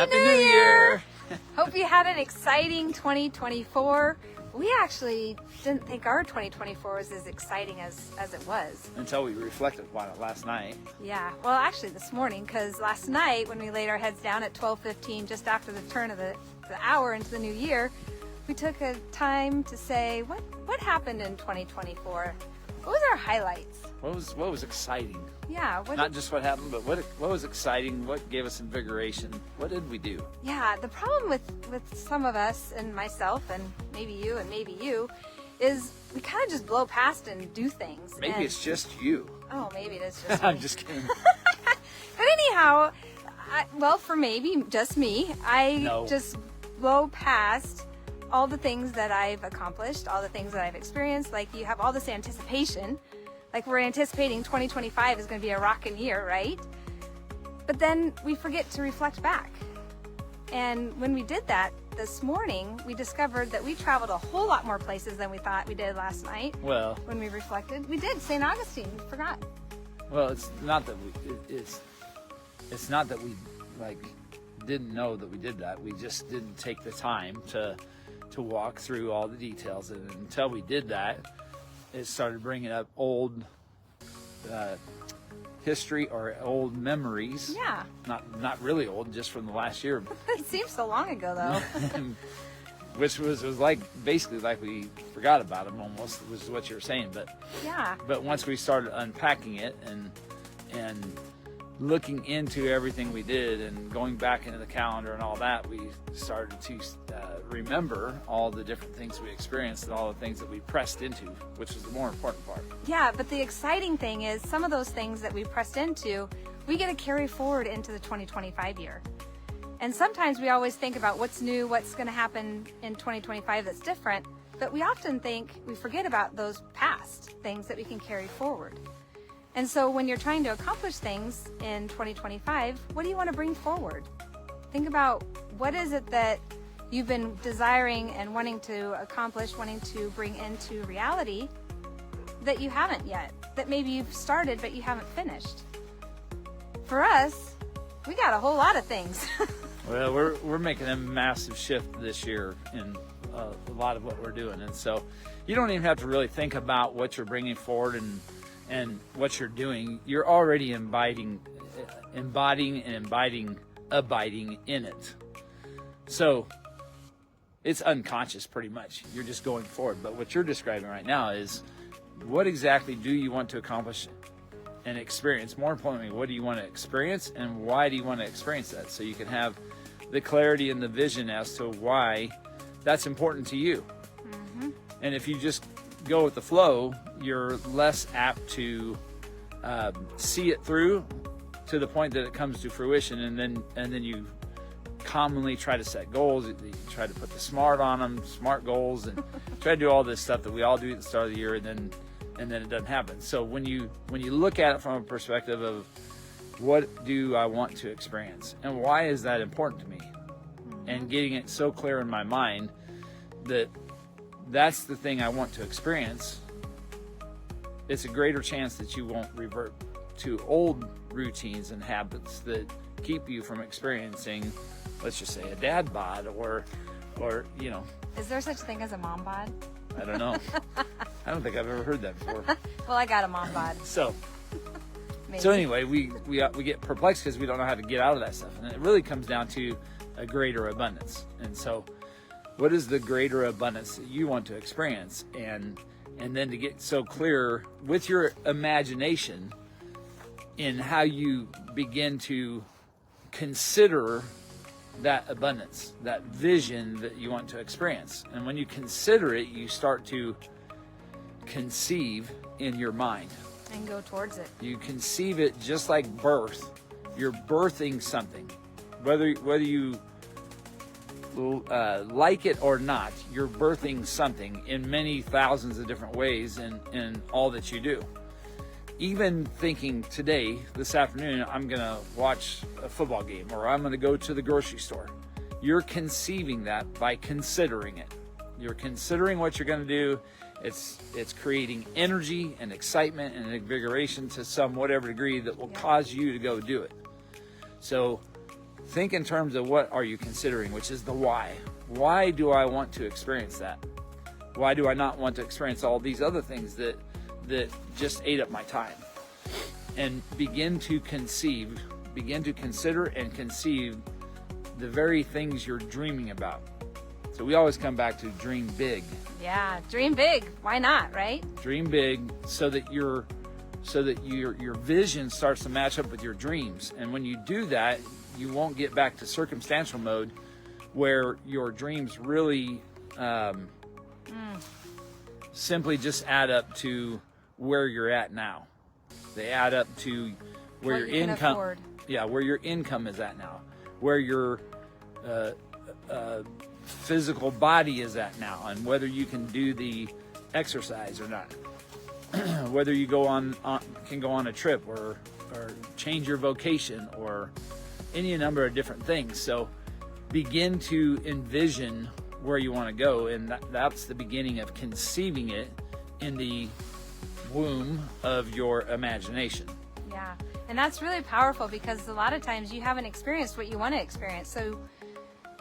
Happy New Year! Hope you had an exciting 2024. We actually didn't think our 2024 was as exciting as it was. Until we reflected upon it last night. Yeah, well, actually this morning, because last night when we laid our heads down at 12:15, just after the turn of the hour into the new year, we took a time to say, what happened in 2024? What was our highlights? What was exciting? Yeah. Not just what happened, but what was exciting? What gave us invigoration? What did we do? Yeah, the problem with some of us, and myself, and maybe you, is we kind of just blow past and do things. Maybe it's just you. Oh, maybe it is just I'm me. just kidding. But anyhow, for maybe just me, I just blow past all the things that I've accomplished, all the things that I've experienced. Like, you have all this anticipation. Like, we're anticipating 2025 is going to be a rockin' year, right? But then we forget to reflect back. And when we did that this morning, we discovered that we traveled a whole lot more places than we thought we did last night. Well, when we reflected, we did St. Augustine. Forgot. Well, it's not that we like didn't know that we did that. We just didn't take the time to walk through all the details, and until we did that, it started bringing up old history or old memories. Yeah. Not really old, just from the last year. It seems so long ago, though. Which was like basically like we forgot about them almost, was what you were saying. But yeah. But once we started unpacking it and looking into everything we did and going back into the calendar and all that, we started to remember all the different things we experienced and all the things that we pressed into, which is the more important part. Yeah, but the exciting thing is some of those things that we pressed into, we get to carry forward into the 2025 year. And sometimes we always think about what's new, what's going to happen in 2025 that's different, but we often we forget about those past things that we can carry forward. And so when you're trying to accomplish things in 2025, what do you want to bring forward? Think about, what is it that you've been desiring and wanting to accomplish, wanting to bring into reality that you haven't yet, that maybe you've started but you haven't finished. For us, we got a whole lot of things. Well, we're making a massive shift this year in a lot of what we're doing, and so you don't even have to really think about what you're bringing forward and what you're doing. You're already embodying and abiding in it. So it's unconscious pretty much. You're just going forward. But what you're describing right now is, what exactly do you want to accomplish and experience? More importantly, what do you want to experience, and why do you want to experience that? So you can have the clarity and the vision as to why that's important to you. Mm-hmm. And if you just go with the flow, you're less apt to see it through to the point that it comes to fruition, and then you commonly try to set goals. You try to put the smart goals, and try to do all this stuff that we all do at the start of the year, and then it doesn't happen. So when you look at it from a perspective of, what do I want to experience, and why is that important to me, and getting it so clear in my mind that that's the thing I want to experience, it's a greater chance that you won't revert to old routines and habits that keep you from experiencing, let's just say, a dad bod or Is there such a thing as a mom bod? I don't know. I don't think I've ever heard that before. Well, I got a mom bod. So anyway, we get perplexed because we don't know how to get out of that stuff, and it really comes down to a greater abundance. And so, what is the greater abundance that you want to experience, and then to get so clear with your imagination in how you begin to consider that abundance, that vision that you want to experience. And when you consider it, you start to conceive in your mind. And go towards it. You conceive it just like birth. You're birthing something. Whether you like it or not, you're birthing something in many thousands of different ways in all that you do. Even thinking today, this afternoon, I'm going to watch a football game, or I'm going to go to the grocery store. You're conceiving that by considering it. You're considering what you're going to do. It's creating energy and excitement and invigoration to some whatever degree that will cause you to go do it. So think in terms of what are you considering, which is the why. Why do I want to experience that? Why do I not want to experience all these other things that just ate up my time? And begin to consider and conceive the very things you're dreaming about. So we always come back to dream big. Yeah, dream big. Why not, right? Dream big so that your vision starts to match up with your dreams. And when you do that, you won't get back to circumstantial mode where your dreams really simply just add up to where you're at now. They add up to where your income, where your income is at now, where your physical body is at now, and whether you can do the exercise or not, whether you can go on a trip or change your vocation or any number of different things. So begin to envision where you want to go, and that's the beginning of conceiving it in the womb of your imagination. Yeah, and that's really powerful because a lot of times you haven't experienced what you want to experience, so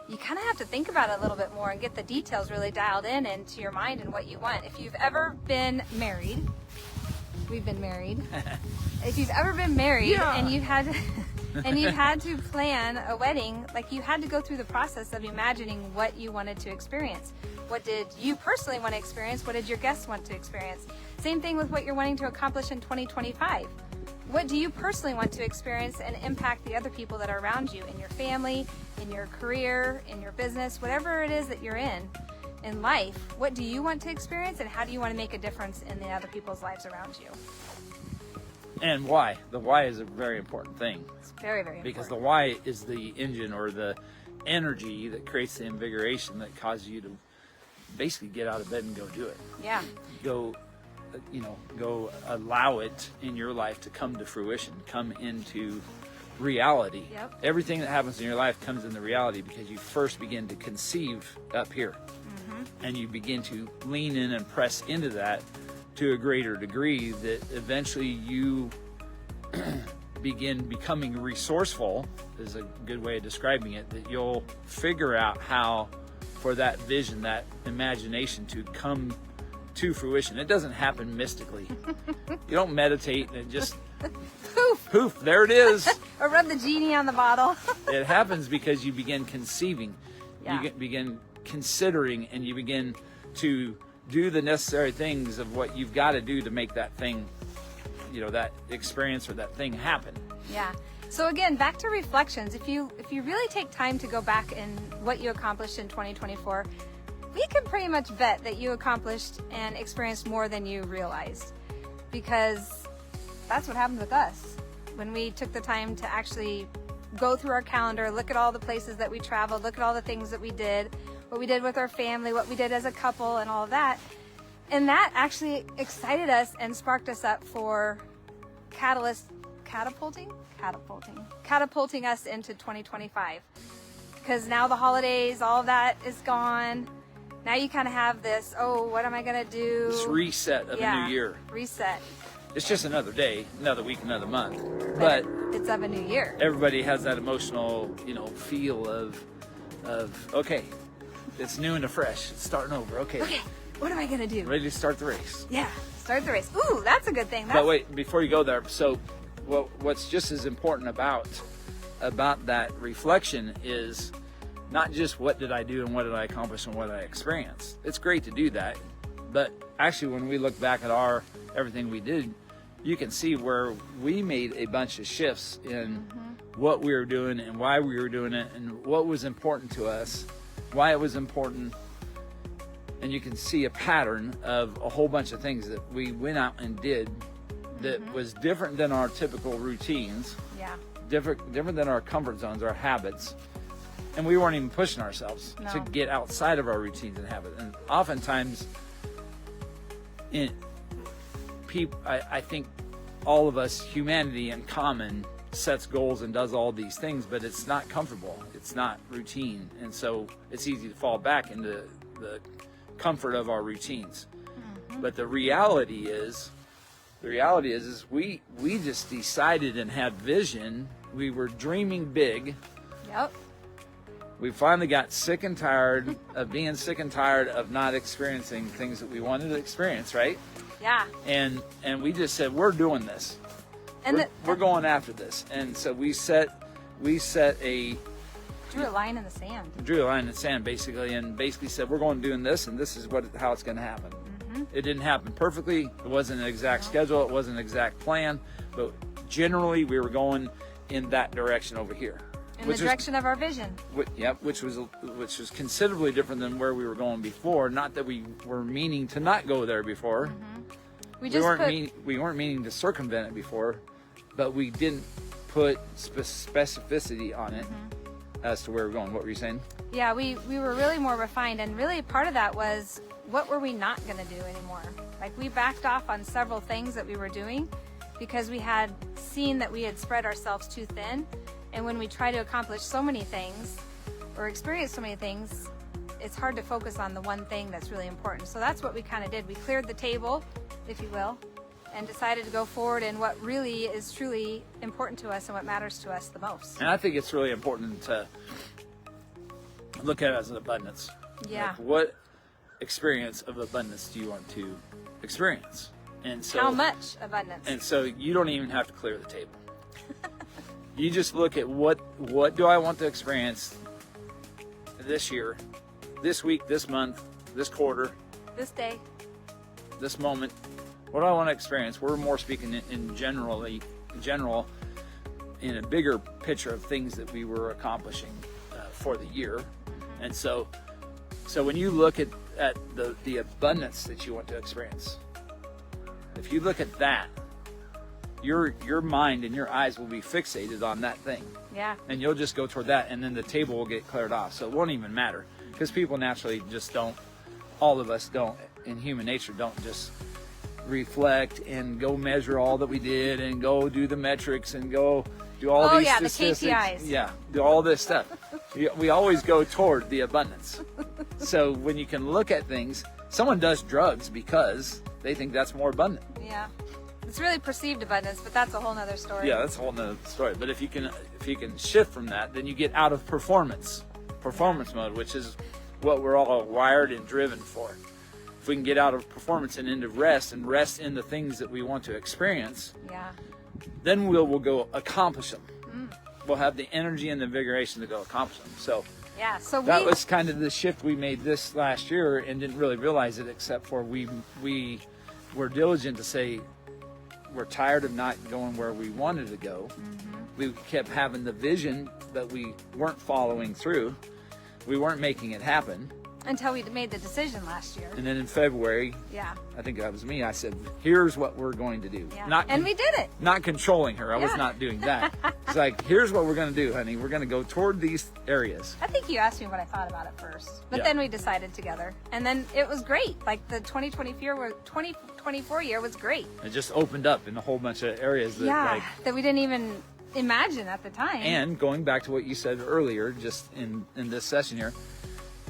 you kind of have to think about it a little bit more and get the details really dialed in into your mind and what you want. If you've ever been married, we've been married. If you've ever been married and you've had to plan a wedding, like you had to go through the process of imagining what you wanted to experience. What did you personally want to experience? What did your guests want to experience? Same thing with what you're wanting to accomplish in 2025. What do you personally want to experience and impact the other people that are around you, in your family, in your career, in your business, whatever it is that you're in life? What do you want to experience, and how do you want to make a difference in the other people's lives around you? And why? The why is a very important thing. It's very, very important. Because the why is the engine or the energy that creates the invigoration that causes you to basically get out of bed and go do it. Yeah. Go allow it in your life to come to fruition, come into reality. Yep. Everything that happens in your life comes into reality because you first begin to conceive up here. And you begin to lean in and press into that to a greater degree, that eventually you begin becoming resourceful, is a good way of describing it, that you'll figure out how for that vision, that imagination to come to fruition. It doesn't happen mystically. You don't meditate and it just poof, there it is. Or rub the genie on the bottle. It happens because you begin conceiving. Yeah. You begin considering, and you begin to do the necessary things of what you've got to do to make that thing, that experience or that thing happen. Yeah. So again, back to reflections. If you really take time to go back and what you accomplished in 2024, we can pretty much bet that you accomplished and experienced more than you realized, because that's what happened with us. When we took the time to actually go through our calendar, look at all the places that we traveled, look at all the things that we did, what we did with our family, what we did as a couple, and all of that. And that actually excited us and sparked us up for catapulting us into 2025. Because now the holidays, all of that is gone. Now you kind of have this, what am I going to do? This reset of a new year. Reset. It's just another day, another week, another month. But it's of a new year. Everybody has that emotional, feel of okay, it's new and fresh. It's starting over. Okay, what am I going to do? Ready to start the race. Yeah, start the race. Ooh, that's a good thing. But wait, before you go there, so what's just as important about that reflection is not just what did I do and what did I accomplish and what did I experience. It's great to do that, but actually when we look back at everything we did, you can see where we made a bunch of shifts in what we were doing and why we were doing it and what was important to us, why it was important. And you can see a pattern of a whole bunch of things that we went out and did that was different than our typical routines, different than our comfort zones, our habits. And we weren't even pushing ourselves to get outside of our routines and habits. And oftentimes, I think all of us, humanity in common, sets goals and does all these things, but it's not comfortable. It's not routine. And so it's easy to fall back into the comfort of our routines. But the reality is we just decided and had vision. We were dreaming big. Yep. We finally got sick and tired of being sick and tired of not experiencing things that we wanted to experience, right? Yeah. And we just said, we're doing this. And We're going after this. And so we set a drew a line in the sand. drew a line in the sand basically, and basically said, we're going doing this, and this is how it's going to happen. It didn't happen perfectly. It wasn't an exact schedule. It wasn't an exact plan, but generally we were going in that direction over here. In the direction of our vision. Which was considerably different than where we were going before. Not that we were meaning to not go there before. We weren't meaning to circumvent it before, but we didn't put specificity on it as to where we're going. What were you saying? Yeah, we were really more refined, and really part of that was, what were we not going to do anymore? Like, we backed off on several things that we were doing because we had seen that we had spread ourselves too thin. And when we try to accomplish so many things or experience so many things, it's hard to focus on the one thing that's really important. So that's what we kind of did. We cleared the table, if you will, and decided to go forward in what really is truly important to us and what matters to us the most. And I think it's really important to look at it as an abundance. Yeah. Like, what experience of abundance do you want to experience? And so, how much abundance? And so you don't even have to clear the table. You just look at what do I want to experience this year, this week, this month, this quarter, this day, this moment. What do I want to experience? We're more speaking in general, in a bigger picture of things that we were accomplishing for the year. And so when you look at the abundance that you want to experience, if you look at that, your mind and your eyes will be fixated on that thing. Yeah. And you'll just go toward that, and then the table will get cleared off. So it won't even matter, because people naturally just don't, all of us don't, in human nature, don't just reflect and go measure all that we did and go do the metrics and go do all these statistics. The KPIs. Yeah, do all this stuff. We always go toward the abundance. So when you can look at things, someone does drugs because they think that's more abundant. Yeah. It's really perceived abundance, but that's a whole nother story. Yeah, that's a whole nother story. But if you can shift from that, then you get out of performance mode, which is what we're all wired and driven for. If we can get out of performance and into rest, and rest in the things that we want to experience, then we'll go accomplish them. We'll have the energy and the invigoration to go accomplish them. So that was kind of the shift we made this last year, and didn't really realize it, except for we were diligent to say, we're tired of not going where we wanted to go. We kept having the vision, but we weren't following through. We weren't making it happen. Until we made the decision last year. And then in February, I think that was me, I said, here's what we're going to do. And we did it. Not controlling her. I was not doing that. It's like, here's what we're going to do, honey. We're going to go toward these areas. I think you asked me what I thought about it first. But then we decided together. And then it was great. Like, the 2024 year was great. It just opened up in a whole bunch of areas that that we didn't even imagine at the time. And going back to what you said earlier, just in this session here,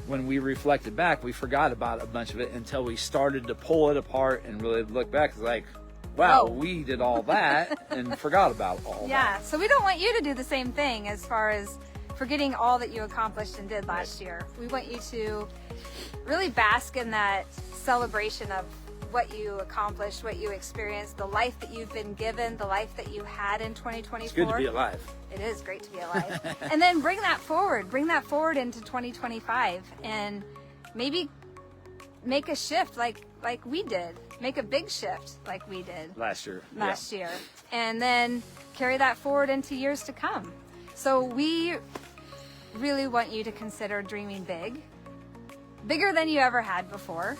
when we reflected back, we forgot about a bunch of it until we started to pull it apart and really look back. It's like, wow, we did all that and forgot about all that. Yeah, so we don't want you to do the same thing as far as forgetting all that you accomplished and did last year. We want you to really bask in that celebration of what you accomplished, what you experienced, the life that you've been given, the life that you had in 2024. It's good to be alive. It is great to be alive. And then bring that forward into 2025, and maybe make a shift like we did. Make a big shift like we did last year. And then carry that forward into years to come. So we really want you to consider dreaming big, bigger than you ever had before,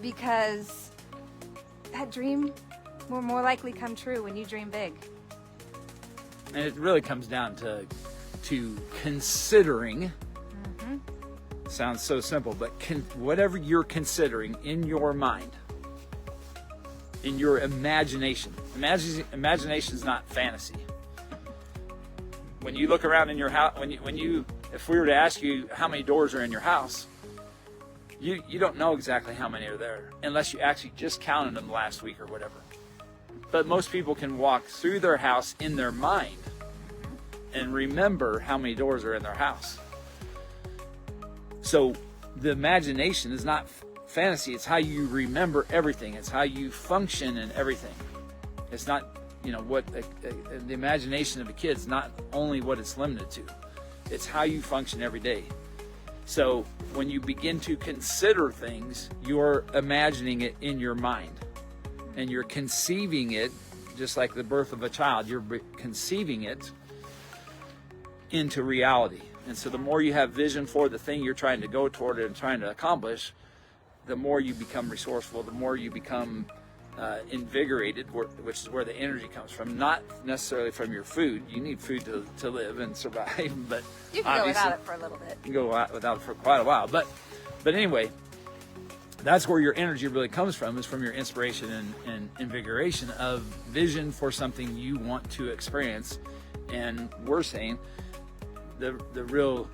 because that dream will more likely come true when you dream big. And it really comes down to considering. Sounds so simple, but whatever you're considering in your mind, in your imagination. Imagination is not fantasy. When you look around in your house, if we were to ask you how many doors are in your house, you don't know exactly how many are there unless you actually just counted them last week or whatever. But most people can walk through their house in their mind and remember how many doors are in their house. So the imagination is not fantasy. It's how you remember everything. It's how you function in everything. It's not, what the imagination of a kid is not only what it's limited to. It's how you function every day. So when you begin to consider things, you're imagining it in your mind, and you're conceiving it, just like the birth of a child. You're conceiving it into reality. And so the more you have vision for the thing you're trying to go toward and trying to accomplish, the more you become resourceful, the more you become invigorated, which is where the energy comes from. Not necessarily from your food. You need food to live and survive, but you can go without it for a little bit. You can go without it for quite a while. But anyway, that's where your energy really comes from, is from your inspiration and invigoration of vision for something you want to experience. And we're saying the real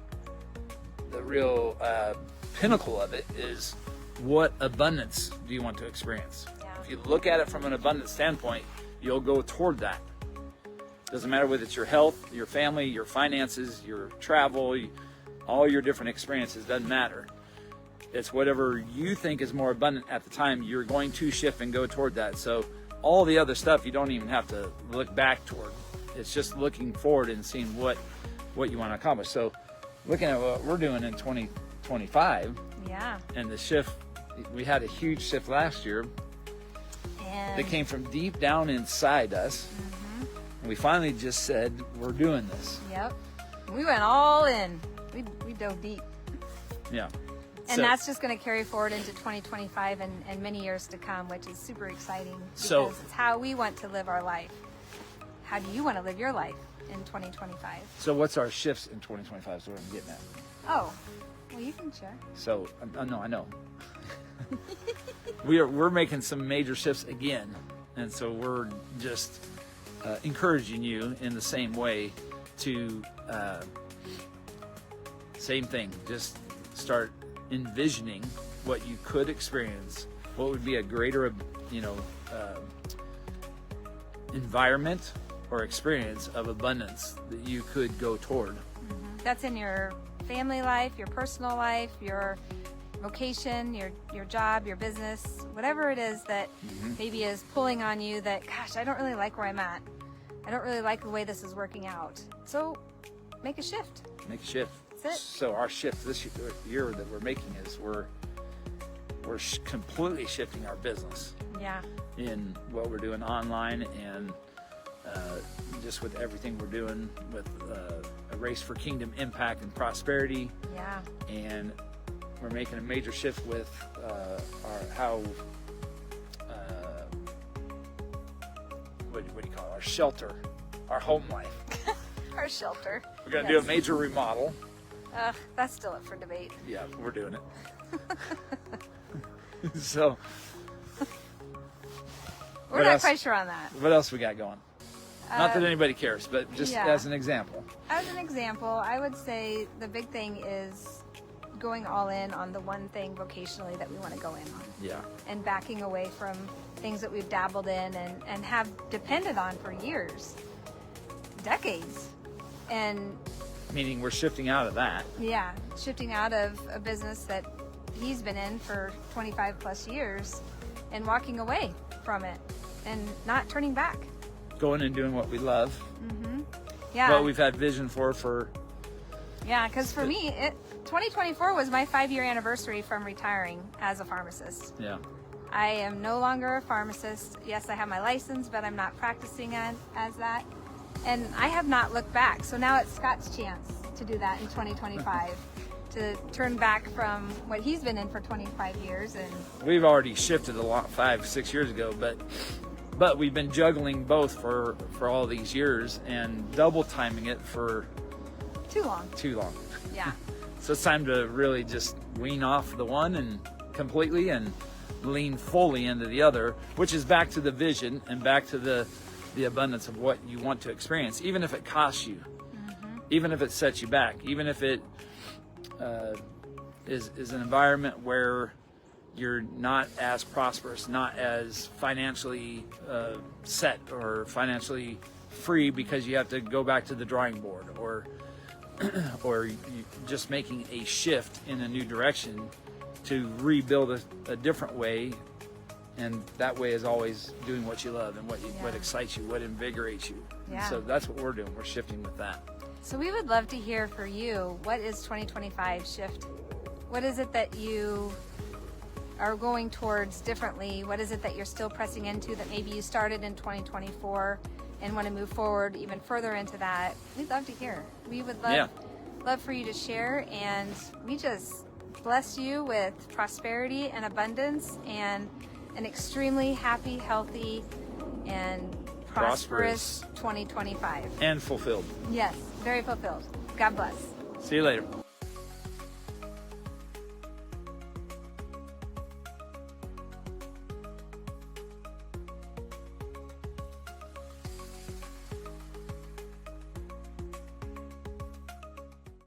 pinnacle of it is, what abundance do you want to experience? Yeah. If you look at it from an abundant standpoint, you'll go toward that. Doesn't matter whether it's your health, your family, your finances, your travel, all your different experiences, doesn't matter. It's whatever you think is more abundant at the time, you're going to shift and go toward that. So all the other stuff you don't even have to look back toward. It's just looking forward and seeing what you want to accomplish. So looking at what we're doing in 2025, yeah, and the shift, we had a huge shift last year that came from deep down inside us. Mm-hmm. And we finally just said, we're doing this. Yep. We went all in. We dove deep. Yeah. And that's just going to carry forward into 2025 and many years to come, which is super exciting, because it's how we want to live our life. How do you want to live your life in 2025? So what's our shifts in 2025 is what I'm getting at. Oh, well, you can share. So, no, I know. We're making some major shifts again. And so we're just encouraging you in the same way to, same thing, just start envisioning what you could experience, what would be a greater, environment or experience of abundance that you could go toward. Mm-hmm. That's in your family life, your personal life, your vocation, your job, your business, whatever it is that maybe is pulling on you that, gosh, I don't really like where I'm at. I don't really like the way this is working out. So make a shift. Make a shift. That's it. So our shift this year that we're making is we're completely shifting our business. Yeah. In what we're doing online and just with everything we're doing with a race for kingdom impact and prosperity. Yeah. And we're making a major shift with what do you call it? Our shelter, our home life. Our shelter. We're going to do a major remodel. That's still up for debate. Yeah, we're doing it. So we're not quite sure on that. What else we got going? Not that anybody cares, but just as an example. As an example, I would say the big thing is going all in on the one thing vocationally that we want to go in on. Yeah. And backing away from things that we've dabbled in and have depended on for years, decades. And meaning we're shifting out of that. Yeah, shifting out of a business that he's been in for 25 plus years and walking away from it and not turning back. Going and doing what we love. Mm-hmm. Yeah. What we've had vision for. Yeah, because for me, 2024 was my 5-year anniversary from retiring as a pharmacist. Yeah. I am no longer a pharmacist. Yes, I have my license, but I'm not practicing as that. And I have not looked back. So now it's Scott's chance to do that in 2025. To turn back from what he's been in for 25 years. And we've already shifted a lot 5-6 years ago, but we've been juggling both for all these years and double timing it for too long. Yeah. So it's time to really just wean off the one and completely and lean fully into the other, which is back to the vision and back to the abundance of what you want to experience, even if it costs you, even if it sets you back, even if it is an environment where you're not as prosperous, not as financially set or financially free because you have to go back to the drawing board, or you just making a shift in a new direction to rebuild a different way. And that way is always doing what you love and what excites you, what invigorates you. Yeah. So that's what we're doing. We're shifting with that. So we would love to hear for you, what is 2025 shift? What is it that you are going towards differently? What is it that you're still pressing into that maybe you started in 2024 and want to move forward even further into that? We'd love to hear. We would love for you to share, and we just bless you with prosperity and abundance and an extremely happy, healthy, and prosperous 2025. And fulfilled. Yes, very fulfilled. God bless. See you later.